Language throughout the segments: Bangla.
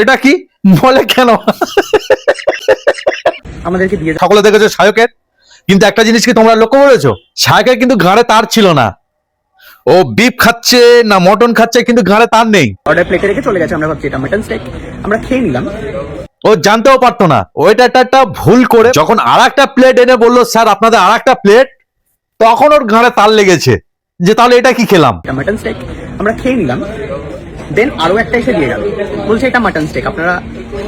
এটা কি বলে কেন? আমাদেরকে দিয়ে সকলে দেখেছো শায়কের, কিন্তু একটা জিনিস কি তোমরা লক্ষ্য করেছো? শায়কের কিন্তু ঘাড়ে তার ছিল না। ও বিফ খাচ্ছে না মটন খাচ্ছে, কিন্তু ঘাড়ে তার নেই। অর্ডার প্লেটে রেখে চলে গেছে। আমরা ভাবছি এটা মাটন স্টেক, আমরা খেয়ে নিলাম। ও জানতেও পারতো না। ওইটা একটা ভুল করে যখন আরেকটা প্লেট এনে বললো স্যার আপনাদের আরেকটা প্লেট, তখন ওর ঘাড়ে তার লেগেছে যে তাহলে এটা কি খেলাম। এটা মাটন স্টেক, আমরা খেয়ে নিলাম। দেন আরো একটা এসে দিয়ে গেল, বলছে এটা মাটন স্টেক, আপনারা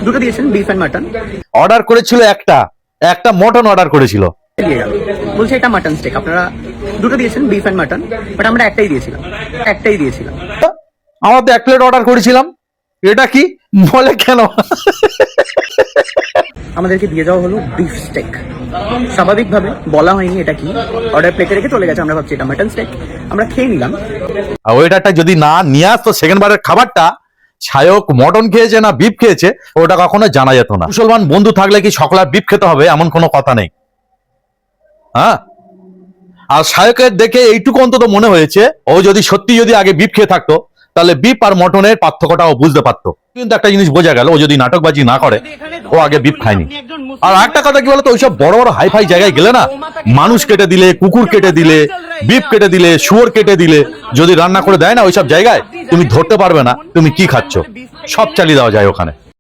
দুটো দিয়েছেন, বিফ এন্ড মাটন। অর্ডার করেছিল একটা মটন অর্ডার করেছিল। দিয়ে গেল, বলছে এটা মাটন স্টেক, আপনারা দুটো দিয়েছেন, বিফ এন্ড মাটন, বাট আমরা একটাই দিয়েছিলাম। আমরা তো এক প্লেট অর্ডার করেছিলাম। এটা কি বলে কেন? আমাদেরকে দিয়ে যাওয়া হলো বিফ স্টেক। স্বাভাবিকভাবে বলা হয়নি এটা কি, অর্ডার প্লেটে রেখে চলে গেছে। আমরা ভাবছি এটা মাটন স্টেক, আমরা খেয়ে নিলাম। আর ওইটাটা যদি না নিয়ে আসতো সেকেন্ড বারের খাবারটা, শায়ক মটন খেয়েছে না বিফ খেয়েছে, ওটা কখনো জানা যেত না। মুসলমান বন্ধু থাকলে কি সকল বিফ খেতে হবে এমন কোনো কথা নেই। হ্যাঁ, আর শায়কের দেখে এইটুকু অন্তত মনে হয়েছে, ও যদি সত্যি আগে বিফ খেয়ে থাকতো তাহলে বিফ আর মটনের পার্থক্যটা ও বুঝতে পারতো। কিন্তু একটা জিনিস বোঝা গেল, ও যদি নাটকবাজি না করে, ও আগে বিফ খায়নি। আর একটা কথা কি বলতো, ওইসব বড় বড় হাইফাই জায়গায় গেলে না, মানুষ কেটে দিলে, কুকুর কেটে দিলে, বিফ কেটে দিলে, শুয়োর কেটে দিলে, যদি রান্না করে দেয় না ওইসব জায়গায়, তুমি ধরতে পারবে না তুমি কি খাচ্ছ। সব চালিয়ে দেওয়া যায় ওখানে।